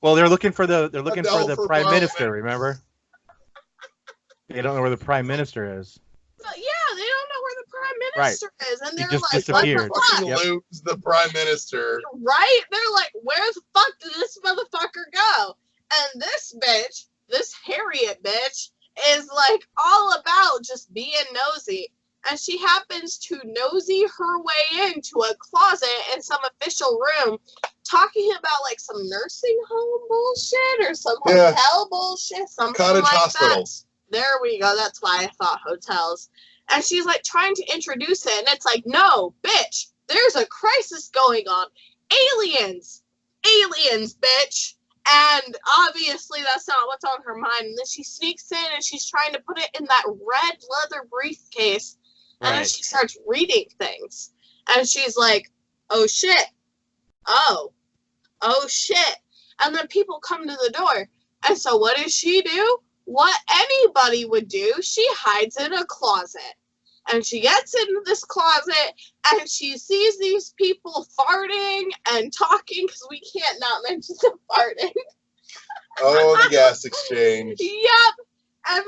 Well, they're looking for the Adele for prime parliament. minister. Remember? They don't know where the prime minister is. But yeah, they don't know where the prime minister is, and He they're just like, disappeared. "What the fuck?" Yep. Lose the prime minister. Right? They're like, "Where the fuck did this motherfucker go?" And this bitch, this Harriet bitch, is like all about just being nosy. And she happens to nosy her way into a closet in some official room, talking about like some nursing home bullshit or some Yeah. hotel bullshit, something Cottage like hospitals. that. There we go. That's why I thought hotels. And she's like trying to introduce it, and it's like, no, bitch, there's a crisis going on. Aliens, bitch. And obviously that's not what's on her mind. And then she sneaks in and she's trying to put it in that red leather briefcase. And then Right. she starts reading things. And she's like, oh shit. Oh shit. And then people come to the door. And so what does she do? What anybody would do, she hides in a closet. And she gets into this closet and she sees these people farting and talking, because we can't not mention the farting. Oh, the gas exchange. Yep. And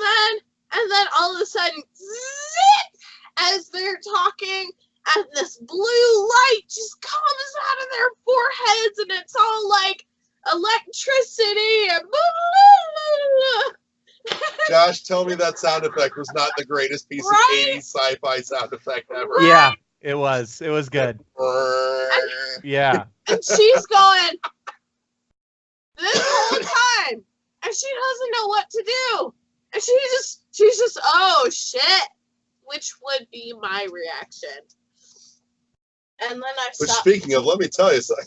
then all of a sudden, zip, as they're talking, and this blue light just comes out of their foreheads, and it's all like electricity and blah, blah, blah, blah. Josh, tell me that sound effect was not the greatest piece Right? of 80s sci-fi sound effect ever. Yeah, it was. It was good. Yeah. And she's going this whole time, and she doesn't know what to do. And she's just, oh shit, which would be my reaction. And then I Which, saw, speaking of, let me tell you something.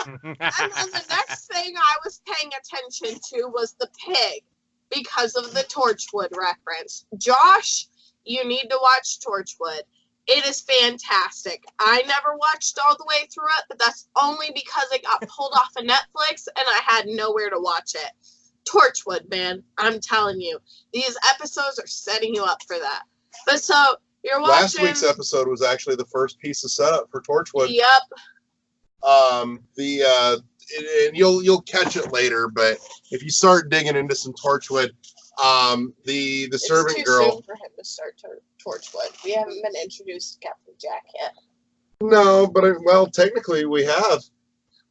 and then the next thing I was paying attention to was the pig, because of the Torchwood reference. Josh, you need to watch Torchwood. It is fantastic. I never watched all the way through it, but that's only because it got pulled off of Netflix and I had nowhere to watch it. Torchwood, man, I'm telling you, these episodes are setting you up for that. But so you're watching. Last week's episode was actually the first piece of setup for Torchwood. Yep. And you'll catch it later, but if you start digging into some Torchwood, the servant It's too girl. soon for him to start Torchwood. We haven't been introduced to Captain Jack yet. No, but well, technically we have.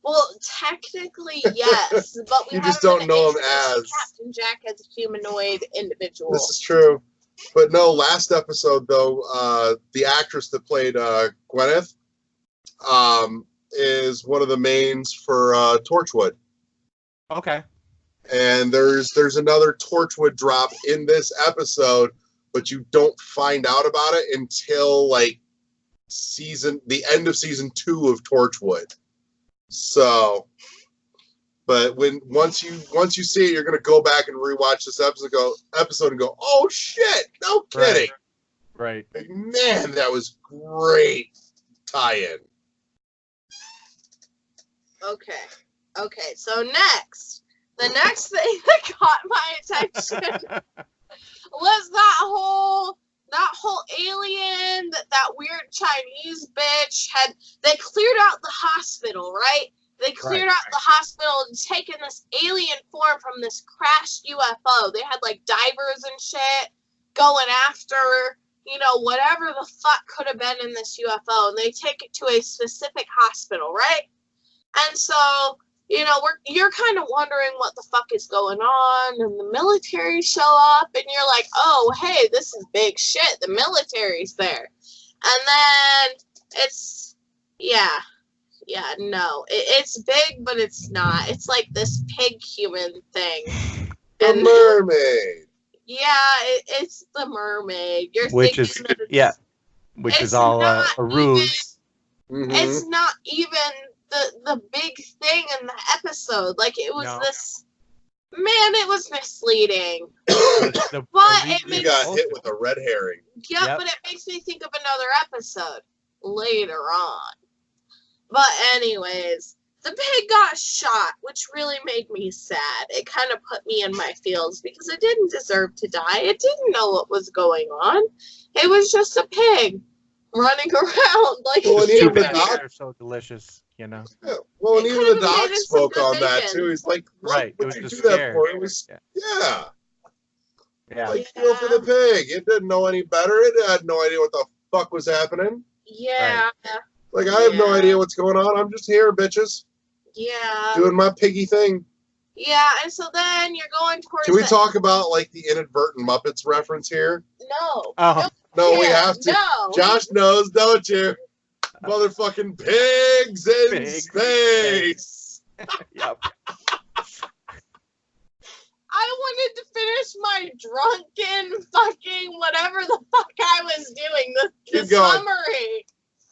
Well, technically, yes, but we You just haven't don't been know him introduced to as- Captain Jack as a humanoid individual. This is true. But no, last episode though, the actress that played Gwyneth is one of the mains for Torchwood. Okay. And there's another Torchwood drop in this episode, but you don't find out about it until like the end of season 2 of Torchwood. So, but once you see it, you're gonna go back and rewatch this episode and go, oh shit, no kidding. Right. Like, man, that was great tie-in. Okay, so the next thing that caught my attention was that whole alien, that weird Chinese bitch they cleared out the hospital, right? They cleared out the hospital and taken this alien form from this crashed UFO. They had like divers and shit going after, whatever the fuck could have been in this UFO, and they take it to a specific hospital, right? And so, you're kind of wondering what the fuck is going on, and the military show up, and you're like, oh, hey, this is big shit. The military's there. And then it's, no. It's big, but it's not. It's like this pig human thing. The mermaid. Yeah, it's the mermaid. You're Which thinking is that it's, yeah, which it's is all not a ruse. Mhm. It's not even the big thing in the episode. Like, it was No. this. Man, it was misleading. The But reason it You makes- got hit with a red herring. Yeah, Yep. but it makes me think of another episode later on. But anyways, the pig got shot, which really made me sad. It kind of put me in my feels because it didn't deserve to die. It didn't know what was going on. It was just a pig running around like Well, a and even Stupid the human. doc- they're so delicious. you know. Yeah. Well, and It even could've the doc made us some spoke good on that bacon. too. He's like, "Look, Right, it what'd was you just do that scared. for?" It was, Yeah. yeah. Yeah. Like, feel for the pig. It didn't know any better. It had no idea what the fuck was happening. Yeah. Like, I have no Yeah. idea what's going on. I'm just here, bitches, Yeah. doing my piggy thing. Yeah, and so then you're going towards Can we the- talk about, like, the inadvertent Muppets reference here? No. Oh. No, we Yeah, have to. No. Josh knows, don't you? Motherfucking pigs in Pigs. space. Yep. I wanted to finish my drunken fucking whatever the fuck I was doing. The Keep going. summary.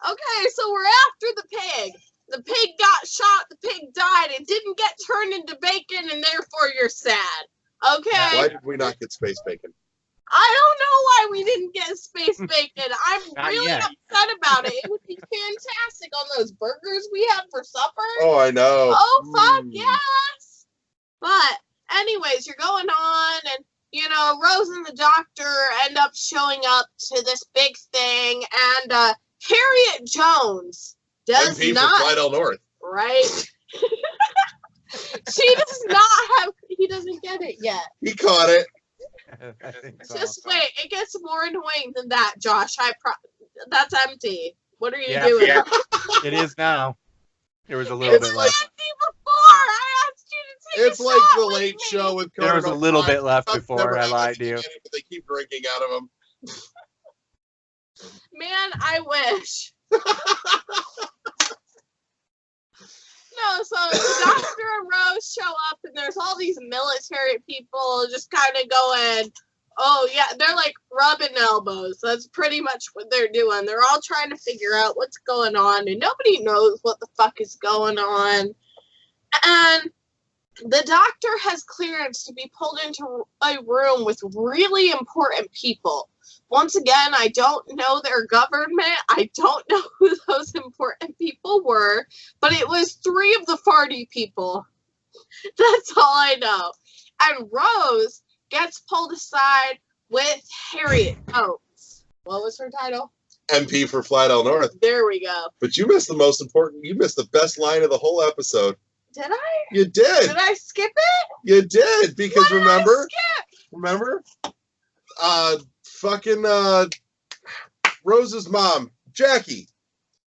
Okay, so we're after the pig. The pig got shot. The pig died. It didn't get turned into bacon, and therefore you're sad. Okay. Why did we not get space bacon? I don't know why we didn't get space bacon. I'm Not really yet. upset about it. It would be fantastic on those burgers we had for supper. Oh, I know. Oh, fuck Mm. yes. But anyways, you're going on, and you know, Rose and the doctor end up showing up to this big thing, and Harriet Jones does MP not for Flight North. right. She does not have. He doesn't get it yet. He caught it. I think so. Just wait. It gets more annoying than that, Josh. That's empty. What are you Yeah. doing? Yeah. It is now. There was a little It bit was left. empty before. I asked you to take It's a like shot the with Late me. Show with There was a Conan little O'Brien. bit left Stuff before never I happens lied at to you. the beginning, but they keep drinking out of them. Man, I wish. No, so the doctor and Rose show up, and there's all these military people just kind of going, oh, yeah, they're like rubbing elbows. That's pretty much what they're doing. They're all trying to figure out what's going on, and nobody knows what the fuck is going on. And the doctor has clearance to be pulled into a room with really important people. Once again, I don't know their government. I don't know who those important people were, but it was 3 of the farty people. That's all I know. And Rose gets pulled aside with Harriet Jones. What was her title? MP for Flight North. There we go. But you missed the most important. You missed the best line of the whole episode. Did I? You did. Did I skip it? You did because What did I skip? remember, fucking Rose's mom, Jackie,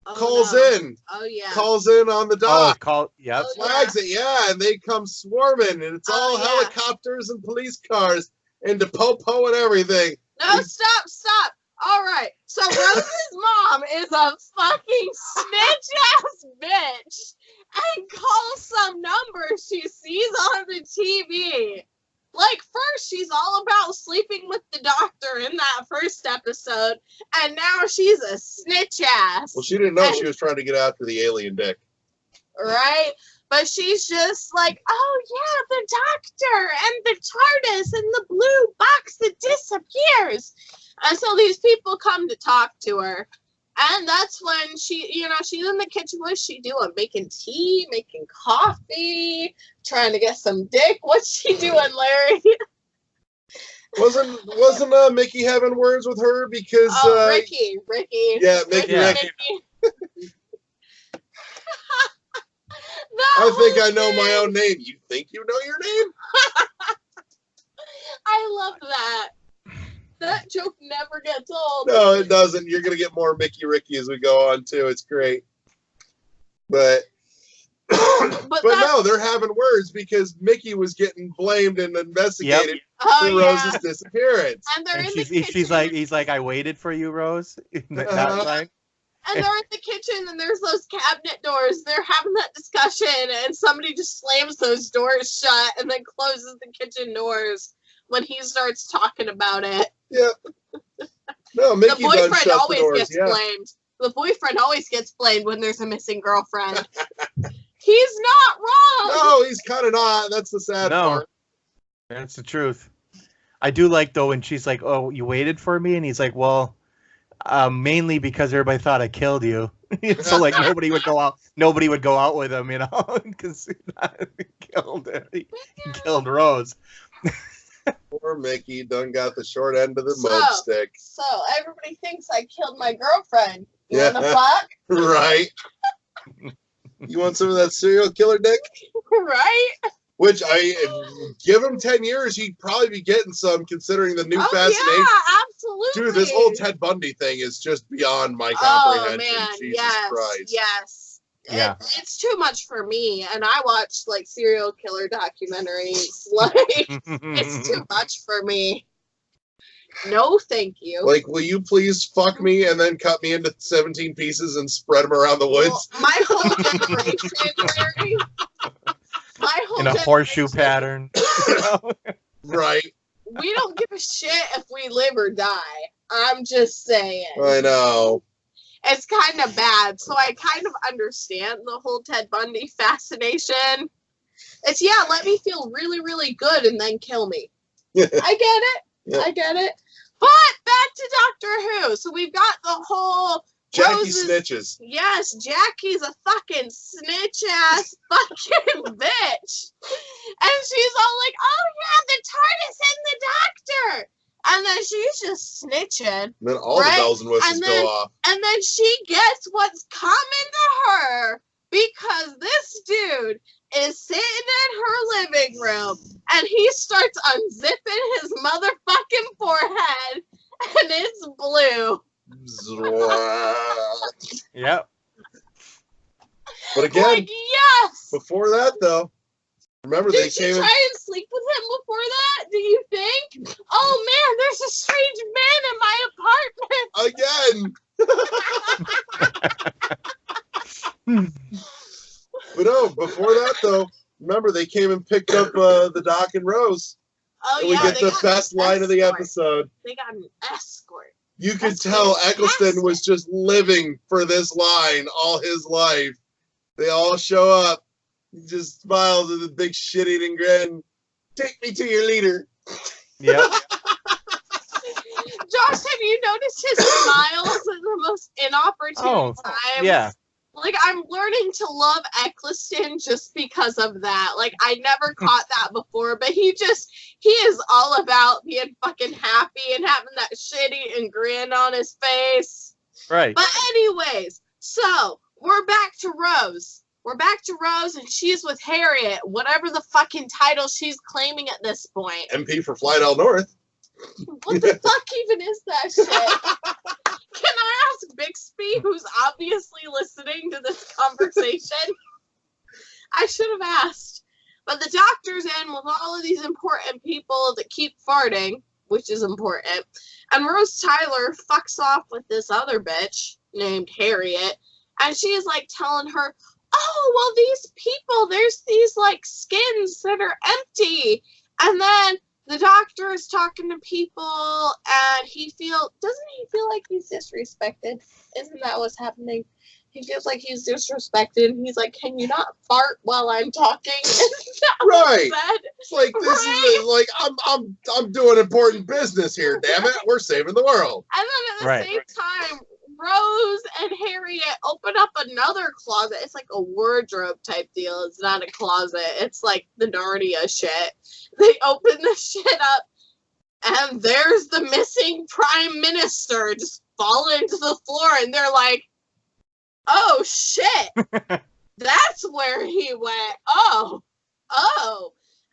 Oh, calls no. in, Oh yeah. calls in on the Oh, dock. call. Yep. Oh, Flags it, yeah, and they come swarming, and it's all Oh, yeah. helicopters and police cars and the po-po and everything. No, stop. All right. So Rose's mom is a fucking snitch-ass bitch and calls some number she sees on the TV. Like, first, she's all about sleeping with the doctor in that first episode, and now she's a snitch-ass. Well, she didn't know And- she was trying to get after the alien dick. Right? But she's just like, oh yeah, the doctor and the TARDIS and the blue box that disappears. And so these people come to talk to her. And that's when she, you know, she's in the kitchen. What's she doing? Making tea, making coffee, trying to get some dick. What's she doing, Larry? Wasn't Mickey having words with her because Oh, Ricky. yeah, Mickey, Yeah. Ricky. That I think whole I know my thing. own name. You think you know your name? I love that. That joke never gets old. No, it doesn't. You're gonna get more Mickey Ricky as we go on too. It's great, but But but that's, no, they're having words because Mickey was getting blamed and investigated oh for yeah. Rose's disappearance. And they're And in the kitchen. he's like, I waited for you, Rose. That Uh-huh. line. And they're in the kitchen, and there's those cabinet doors. They're having that discussion, and somebody just slams those doors shut and then closes the kitchen doors when he starts talking about it. Yeah. No, The Mickey done boyfriend shut the always doors. gets Yeah. blamed. The boyfriend always gets blamed when there's a missing girlfriend. He's not wrong. No, he's kind of not. That's the sad No. part. That's the truth. I do like though when she's like, "Oh, you waited for me," and he's like, "Well, mainly because everybody thought I killed you." So like nobody would go out. Nobody would go out with him, you know, because he killed Rose. Poor Mickey done got the short end of the So- mud stick. So everybody thinks I killed my girlfriend. You Yeah. wanna fuck? Right. You want some of that serial killer dick? Right? Which give him 10 years, he'd probably be getting some, considering the new fascination. Yeah, absolutely. Dude, this whole Ted Bundy thing is just beyond my comprehension. Jesus Christ. Yes. Yeah. It's too much for me, and I watch like serial killer documentaries. Like, it's too much for me. No, thank you. Like, will you please fuck me and then cut me into 17 pieces and spread them around the woods? Well, my whole generation, Larry. My whole In a horseshoe pattern. Right. We don't give a shit if we live or die. I'm just saying. I know. It's kind of bad, so I kind of understand the whole Ted Bundy fascination. It's, yeah, let me feel really, really good and then kill me. I get it. Yeah. I get it. But back to Doctor Who. So we've got the whole Jackie snitches. Yes, Jackie's a fucking snitch-ass fucking bitch. And she's all like, oh yeah, the TARDIS and the Doctor. And then she's just snitching. And then all the bells and whistles go off. And then she gets what's coming to her because this dude is sitting in her living room and he starts unzipping his motherfucking forehead and it's blue. Yep. But again, like, yes. before that though, remember Did they she came try and sleep with him before that? Do you think? Oh man, there's a strange man in my apartment. again. But no, before that though, remember they came and picked up the Doc and Rose. Oh and yeah, we get the best line of the episode. They got an escort. You could tell Eccleston was just living for this line all his life. They all show up. He just smiles with a big shit-eating grin. Take me to your leader. Yeah. Josh, have you noticed his smiles at the most inopportune times? Yeah. Like, I'm learning to love Eccleston just because of that. Like, I never caught that before, but he is all about being fucking happy and having that shitty grin on his face. Right. But anyways, so we're back to Rose. We're back to Rose, and she's with Harriet, whatever the fucking title she's claiming at this point. MP for Flydell North. What the fuck even is that shit? Can I ask Bixby, who's obviously listening to this conversation? I should have asked. But the Doctor's in with all of these important people that keep farting, which is important. And Rose Tyler fucks off with this other bitch named Harriet. And she is like telling her, oh, well, these people, there's these like skins that are empty. And then the Doctor is talking to people and doesn't he feel like he's disrespected? Isn't that what's happening? He feels like he's disrespected and he's like, can you not fart while I'm talking? Right. It's like this is like I'm doing important business here, damn it. We're saving the world. And then at the same time, Rose and Harriet open up another closet. It's like a wardrobe type deal. It's not a closet. It's like the Narnia shit. They open the shit up, and there's the missing prime minister just falling to the floor, and they're like, oh, shit. That's where he went. Oh.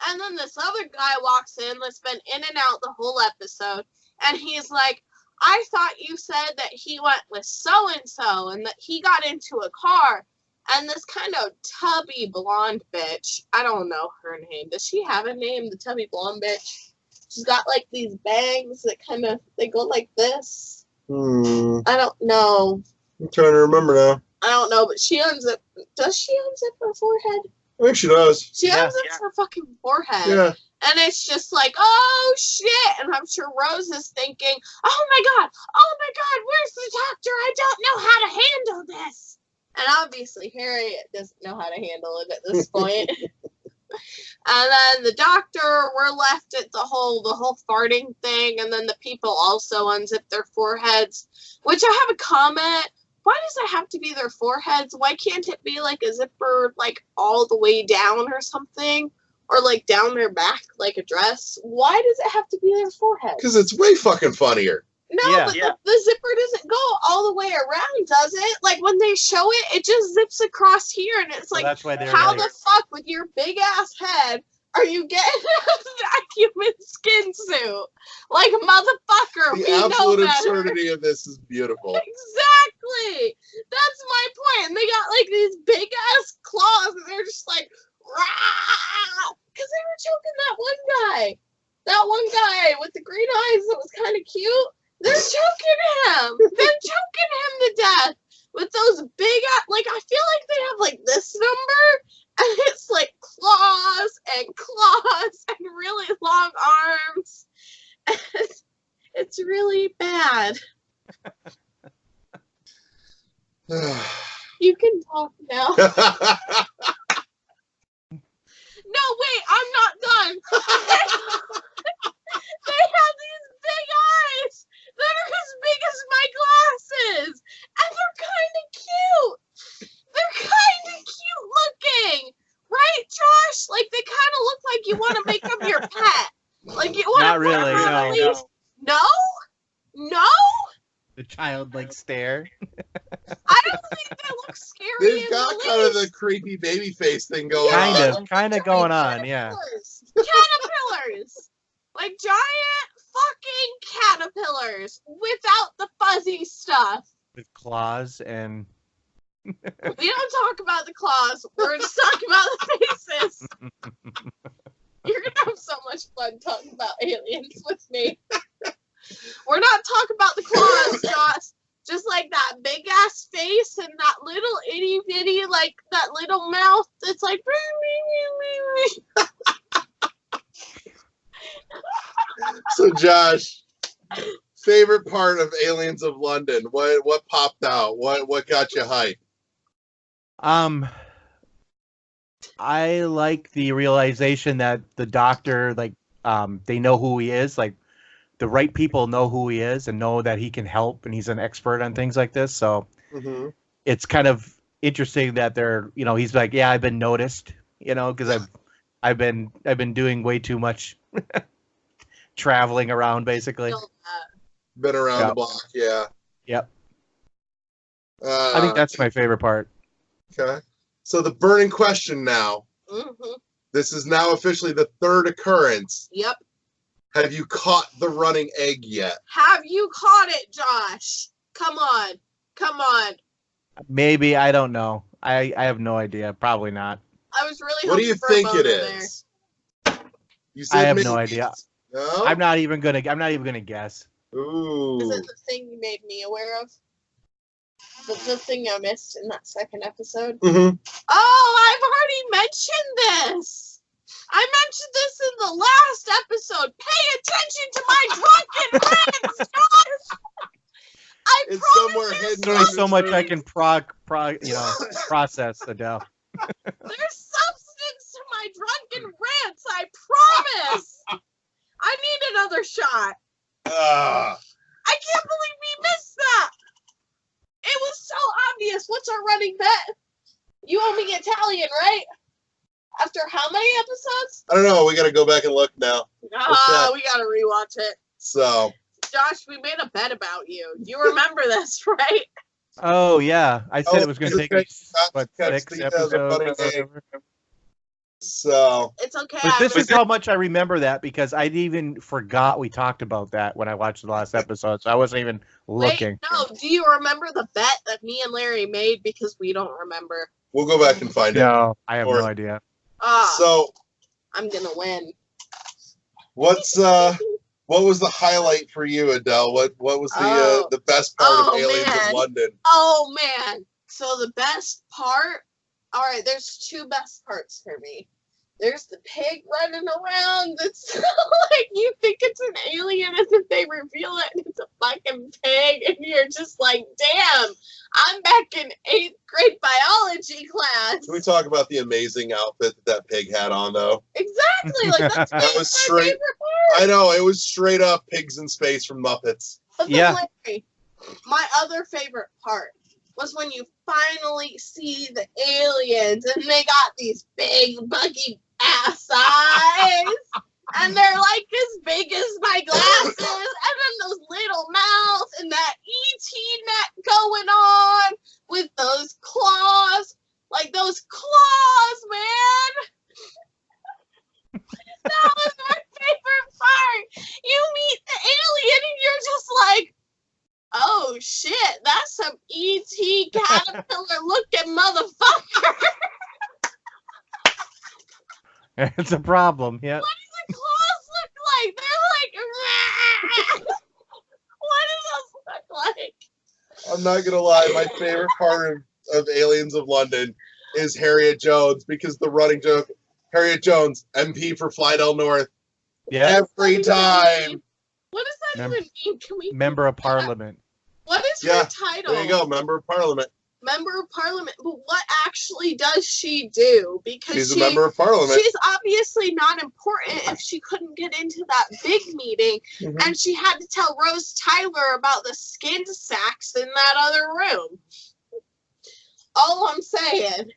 And then this other guy walks in that's been in and out the whole episode, and he's like, I thought you said that he went with so-and-so and that he got into a car. And this kind of tubby blonde bitch, I don't know her name. Does she have a name, the tubby blonde bitch? She's got like these bangs that kind of, they go like this. I don't know. I'm trying to remember now. I don't know, but does she unzip her forehead? I think she does. She unzips her fucking forehead. Yeah. And it's just like, oh, shit. And I'm sure Rose is thinking, oh, my God, where's the Doctor? I don't know how to handle this. And obviously, Harriet doesn't know how to handle it at this point. And then the Doctor, we're left at the whole farting thing. And then the people also unzip their foreheads, which I have a comment. Why does it have to be their foreheads? Why can't it be like a zipper, like all the way down or something? Or like down their back, like a dress. Why does it have to be their forehead? Because it's way fucking funnier. No, Yeah. but the zipper doesn't go all the way around, does it? Like when they show it, it just zips across here, and it's So like, that's why they're how like, the fuck with your big ass head are you getting a vacuum skin suit? Like motherfucker, The we know absolute better. absurdity of this is beautiful. Exactly. That's my point. And they got like these big ass claws, and they're just like, rah, because they were choking that one guy. That one guy with the green eyes that was kind of cute. They're choking him. They're choking him to death with those big ass. Like I feel like they have like this number, and it's like claws and really long arms. It's really bad. You can talk now. No, wait, I'm not done. They have these big eyes that are as big as my glasses, and they're kind of cute. They're kind of cute looking, right, Josh? Like they kind of look like you want to make them your pet. Like you want not to really, no. No? The childlike stare. I don't think they look scary. They've in got the kind of the least. creepy baby face thing going Yeah. on. Kind of going on, yeah. Caterpillars. Like giant fucking caterpillars without the fuzzy stuff. With claws and We don't talk about the claws. We're just talking about the faces. You're gonna have so much fun talking about aliens with me. We're not talking about the claws, Josh. Just like that big ass face and that little itty bitty, like that little mouth that's like. So, Josh, favorite part of Aliens of London? What popped out? What got you hyped? I like the realization that the doctor, like, they know who he is. Like, the right people know who he is and know that he can help, and he's an expert on things like this. So Mm-hmm. it's kind of interesting that they're, he's like, yeah, I've been noticed, because I've been doing way too much traveling around, basically. Been around Yeah. the block, yeah. Yep. Uh, I think that's my favorite part. okay. So the burning question now. Mm-hmm. This is now officially the third occurrence. Yep. Have you caught the running egg yet? Have you caught it, Josh? Come on. Maybe, I don't know. I have no idea. Probably not. I was really What do you hoping for a think it boner is? You I have maybe. no idea. No? I'm not even gonna guess. Ooh. Is it the thing you made me aware of? The thing I missed in that second episode? Mm-hmm. Oh, I've already mentioned this. I mentioned this in the last episode. Pay attention to my drunken rants, Josh. I It's promise somewhere there's hidden. There's only so much I Understood. can process, Adele. There's substance to my drunken rants. I promise. I need another shot. Ah. I can't believe we missed that. It was so obvious. What's our running bet? You owe me Italian, right? After how many episodes? I don't know. We got to go back and look now. Ah, that? we gotta rewatch it. So, Josh, we made a bet about you. You remember this, right? Oh yeah, I said Oh, it was going to it's take us okay. what, Catch 6 the episodes. or running egg. whatever. so It's okay. But this I is how much I remember that, because I even forgot we talked about that when I watched the last episode. So I wasn't even looking. Wait, no. Do you remember the bet that me and Larry made? Because we don't remember. we'll go back and find it. No, I have Or- no idea. Ah, So, I'm gonna win. what was the highlight for you, Adele? What was the best part Oh, of Aliens man. of London? Oh man. So the best part. All right, there's two best parts for me. There's the pig running around. That's like you think it's an alien, and then they reveal it, and it's a fucking pig, and you're just like, damn, I'm back in 8th grade biology class. Can we talk about the amazing outfit that pig had on, though? Exactly, like that's That my was straight- favorite part. I know, it was straight up Pigs in Space from Muppets. But then, Yeah. Larry, my other favorite part was when you finally see the aliens and they got these big, buggy ass eyes. And they're like as big as my glasses. And then those little mouths. random E.T. caterpillar looking motherfucker. It's a problem. Yeah. What does the claws look like? They're like, what does those look like? I'm not gonna lie, my favorite part of Aliens of London is Harriet Jones, because the running joke, Harriet Jones, MP for Flydell North, Yeah. every time. What does that even mean? Can we? Member of Parliament. What is Yeah, her title? There you go, Member of Parliament. Member of Parliament. But what actually does she do? Because She's a Member of Parliament. she's obviously not important if she couldn't get into that big meeting, Mhm. and she had to tell Rose Tyler about the skin sacks in that other room. All I'm saying,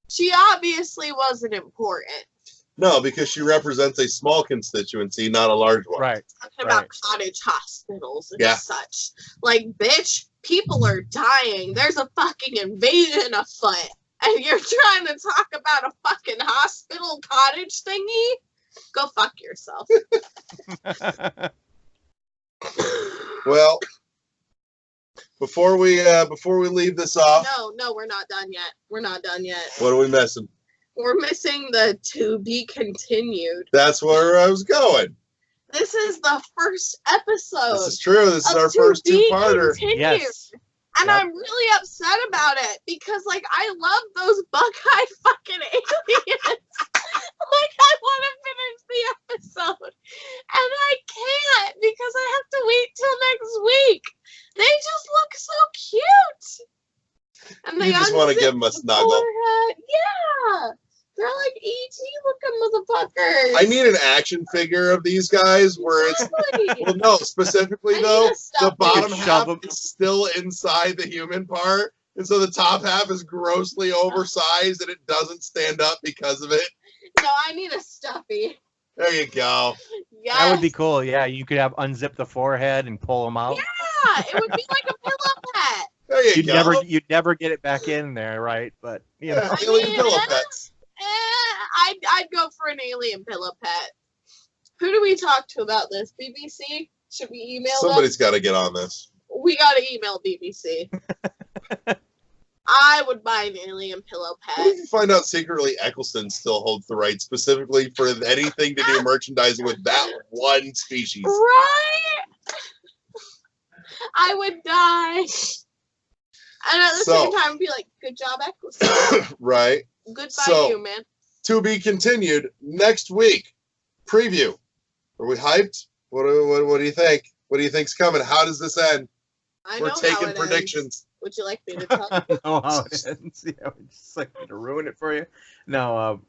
she obviously wasn't important. No, because she represents a small constituency, not a large one. Right. Talking about Right. cottage hospitals and Yeah. such. Like, bitch, people are dying. There's a fucking invasion afoot. And you're trying to talk about a fucking hospital cottage thingy? Go fuck yourself. Well, before we leave this off, No, we're not done yet. We're not done yet. what are we missing? We're missing the to be continued. That's where I was going. This is the first episode. This is true. This is of our To first Be two-parter. Continued. Yes. And Yep. I'm really upset about it because, like, I love those Buckeye fucking aliens. Like, I want to finish the episode. And I can't because I have to wait till next week. They just look so cute. And they You just want to unzip give them a the snuggle. forehead. Yeah. They're like E.T. looking motherfuckers. I need an action figure of these guys where it's Exactly. well, no, specifically I though, need a the stuffy. bottom Shove half 'em. is still inside the human part, and so the top half is grossly oversized and it doesn't stand up because of it. No, I need a stuffy. There you go. Yes. That would be cool. Yeah, you could have unzip the forehead and pull them out. Yeah, it would be like a pillow pet. There you You'd go. you'd never get it back in there, right? But you know, Yeah, I alien mean, pillow pets. I'd go for an alien pillow pet. Who do we talk to about this? BBC? Should we email Somebody's got to get on this. them? We gotta email BBC. I would buy an alien pillow What pet. if you find out secretly Eccleston still holds the rights specifically for anything to do merchandising with that one species? Right? I would die. And at the So- same time, be like, good job, Eccleston. Right. Goodbye, So- you, man. To be continued next week. Preview. Are we hyped? What do you think? What do you think's coming? How does this end? I We're know how taking it predictions. ends. Would you like me to tell you? know how it ends. Yeah, just like to ruin it for you. No.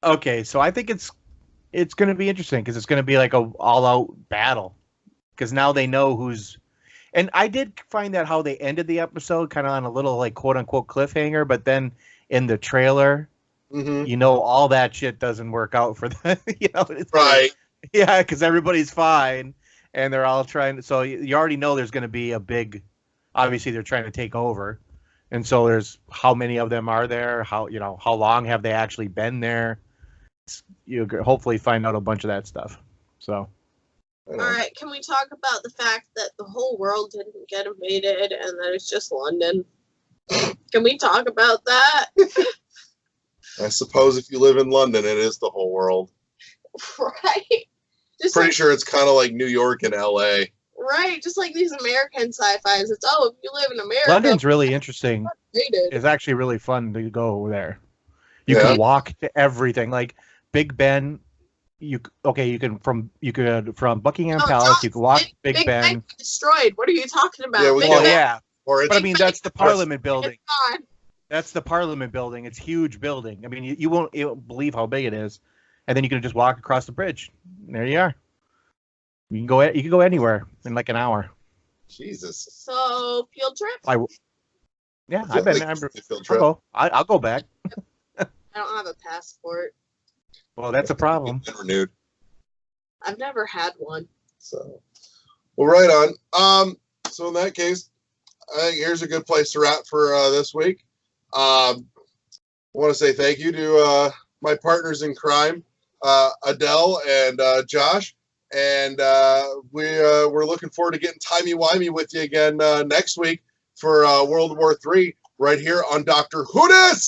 Okay, so I think it's going to be interesting because it's going to be like a all-out battle because now they know who's. And I did find that how they ended the episode kind of on a little like quote-unquote cliffhanger, but then in the trailer, Mm-hmm. you know, all that shit doesn't work out for them. You know, it's Right. yeah, because everybody's fine and they're all trying to. So you already know there's going to be a big. Obviously, they're trying to take over, and so there's how many of them are there? How how long have they actually been there? You hopefully find out a bunch of that stuff. So All right, can we talk about the fact that the whole world didn't get invaded and that it's just London? Can we talk about that? I suppose if you live in London, it is the whole world. Right? Just Pretty like, sure it's kind of like New York and LA. right, just like these American sci-fis. It's if you live in America, London's really interesting. invaded. It's actually really fun to go there. You Yeah. can walk to everything, like Big Ben. You could from Buckingham Oh, Palace. Josh, You can walk to Big Big Ben Ben. got destroyed. What are you talking about? Yeah, we Big Well, can- Ben yeah, Or it's but I mean that's the Parliament is building. gone. That's the Parliament building. It's a huge building. I mean, you won't believe how big it is. And then you can just walk across the bridge. There you are. You can go anywhere in like an hour. Jesus. So field trip? Yeah, I I've been. think I'll it's the field trip. go. I'll go back. I don't have a passport. Well, that's a problem. Been renewed. I've never had one. So, well, right on. So in that case, I think here's a good place to wrap for this week. I want to say thank you to my partners in crime, Adele and Josh, and we're looking forward to getting timey-wimey with you again next week for World War III right here on Dr. Who Dis.